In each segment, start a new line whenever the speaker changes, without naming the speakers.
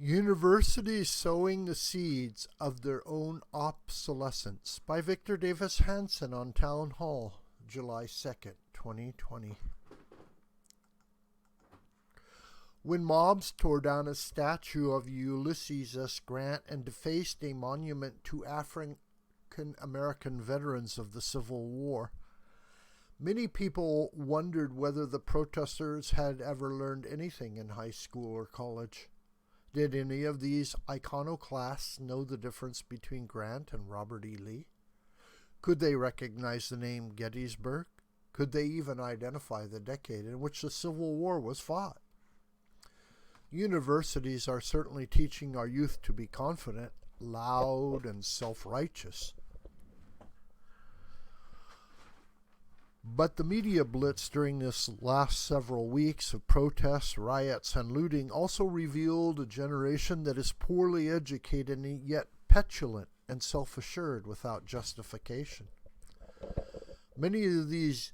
Universities Sowing the Seeds of Their Own Obsolescence by Victor Davis Hanson on Townhall, July 2nd, 2020. When mobs tore down a statue of Ulysses S. Grant and defaced a monument to African American veterans of the Civil War, many people wondered whether the protesters had ever learned anything in high school or college. Did any of these iconoclasts know the difference between Grant and Robert E. Lee? Could they recognize the name Gettysburg? Could they even identify the decade in which the Civil War was fought? Universities are certainly teaching our youth to be confident, loud, and self-righteous. But the media blitz during this last several weeks of protests, riots, and looting also revealed a generation that is poorly educated and yet petulant and self-assured without justification. Many of these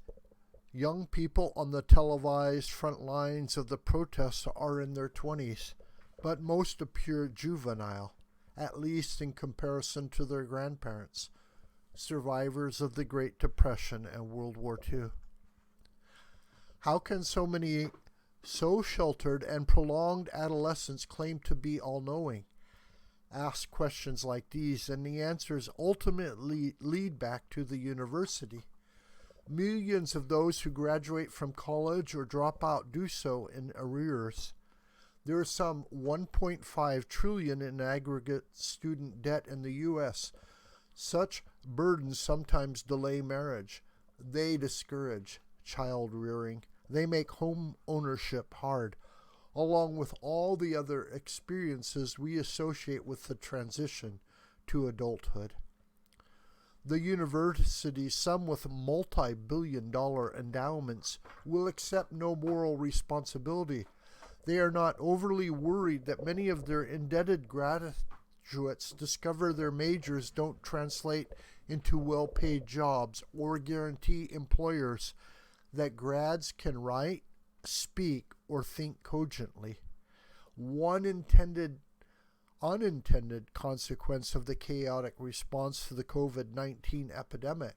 young people on the televised front lines of the protests are in their 20s, but most appear juvenile, at least in comparison to their grandparents, survivors of the Great Depression and World War II. How can so many so sheltered and prolonged adolescents claim to be all-knowing? Ask questions like these, and the answers ultimately lead back to the university. Millions of those who graduate from college or drop out do so in arrears. There is some $1.5 trillion in aggregate student debt in the U.S. Such burdens sometimes delay marriage. They discourage child rearing. They make home ownership hard, along with all the other experiences we associate with the transition to adulthood. The universities, some with multi-billion-dollar endowments, will accept no moral responsibility. They are not overly worried that many of their indebted graduates discover their majors don't translate into well-paid jobs or guarantee employers that grads can write, speak, or think cogently. One unintended consequence of the chaotic response to the COVID-19 epidemic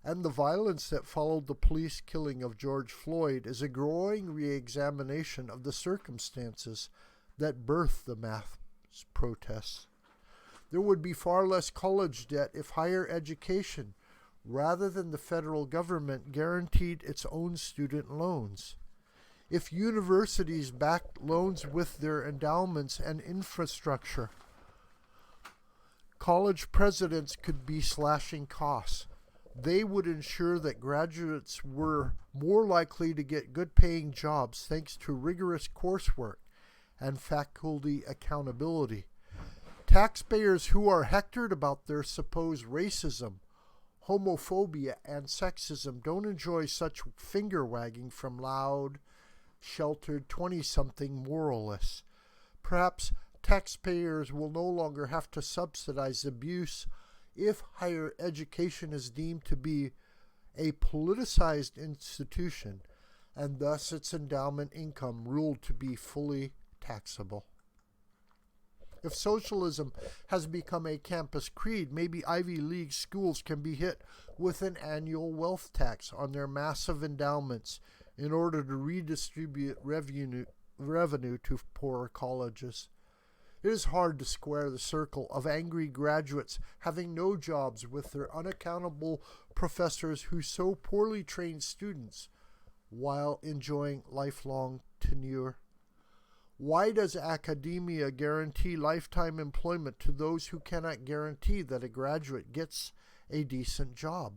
and the violence that followed the police killing of George Floyd is a growing re-examination of the circumstances that birthed the mass protests. There would be far less college debt if higher education, rather than the federal government, guaranteed its own student loans. If universities backed loans with their endowments and infrastructure, college presidents could be slashing costs. They would ensure that graduates were more likely to get good-paying jobs thanks to rigorous coursework and faculty accountability. Taxpayers who are hectored about their supposed racism, homophobia, and sexism don't enjoy such finger-wagging from loud, sheltered 20-something moralists. Perhaps taxpayers will no longer have to subsidize abuse if higher education is deemed to be a politicized institution and thus its endowment income ruled to be fully taxable. If socialism has become a campus creed, maybe Ivy League schools can be hit with an annual wealth tax on their massive endowments in order to redistribute revenue to poorer colleges. It is hard to square the circle of angry graduates having no jobs with their unaccountable professors who so poorly train students while enjoying lifelong tenure. Why does academia guarantee lifetime employment to those who cannot guarantee that a graduate gets a decent job?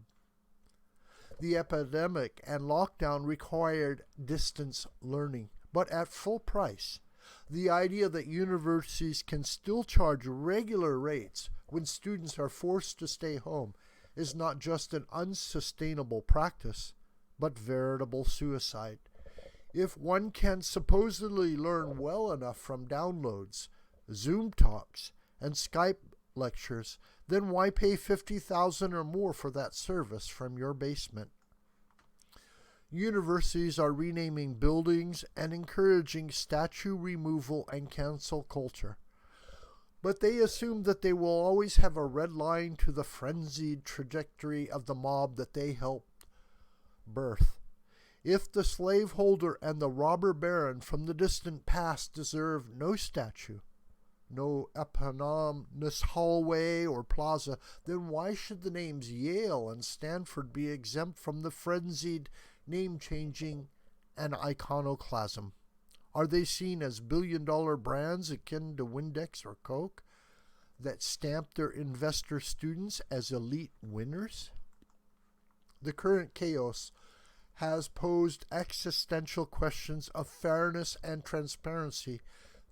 The epidemic and lockdown required distance learning, but at full price. The idea that universities can still charge regular rates when students are forced to stay home is not just an unsustainable practice, but veritable suicide. If one can supposedly learn well enough from downloads, Zoom talks, and Skype lectures, then why pay $50,000 or more for that service from your basement? Universities are renaming buildings and encouraging statue removal and cancel culture. But they assume that they will always have a red line to the frenzied trajectory of the mob that they helped birth. If the slaveholder and the robber baron from the distant past deserve no statue, no eponymous hallway or plaza, then why should the names Yale and Stanford be exempt from the frenzied name-changing and iconoclasm? Are they seen as billion-dollar brands akin to Windex or Coke that stamp their investor students as elite winners? The current chaos has posed existential questions of fairness and transparency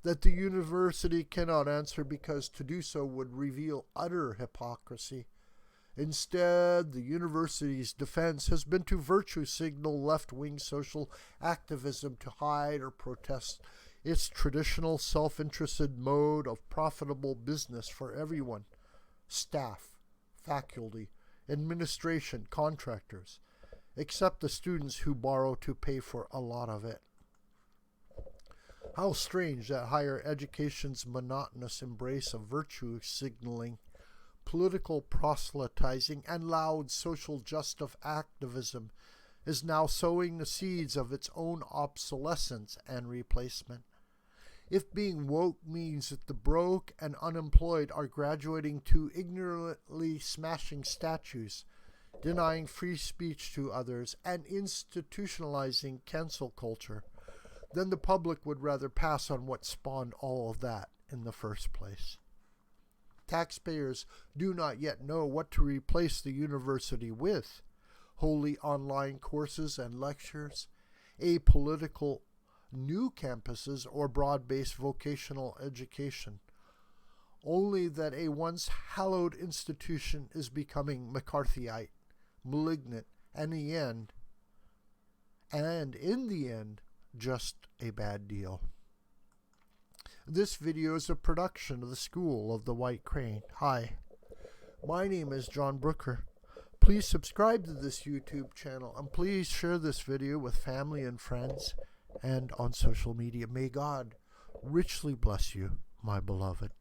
that the university cannot answer, because to do so would reveal utter hypocrisy. Instead, the university's defense has been to virtue signal left-wing social activism to hide or protest its traditional self-interested mode of profitable business for everyone: staff, faculty, administration, contractors, except the students who borrow to pay for a lot of it. How strange that higher education's monotonous embrace of virtue signaling, political proselytizing, and loud social justice activism is now sowing the seeds of its own obsolescence and replacement. If being woke means that the broke and unemployed are graduating to ignorantly smashing statues, denying free speech to others, and institutionalizing cancel culture, then the public would rather pass on what spawned all of that in the first place. Taxpayers do not yet know what to replace the university with: wholly online courses and lectures, apolitical new campuses, or broad-based vocational education. Only that a once hallowed institution is becoming McCarthyite, malignant, and in the end, just a bad deal. This video is a production of the School of the White Crane. Hi, my name is John Brooker. Please subscribe to this YouTube channel, and please share this video with family and friends and on social media. May God richly bless you, my beloved.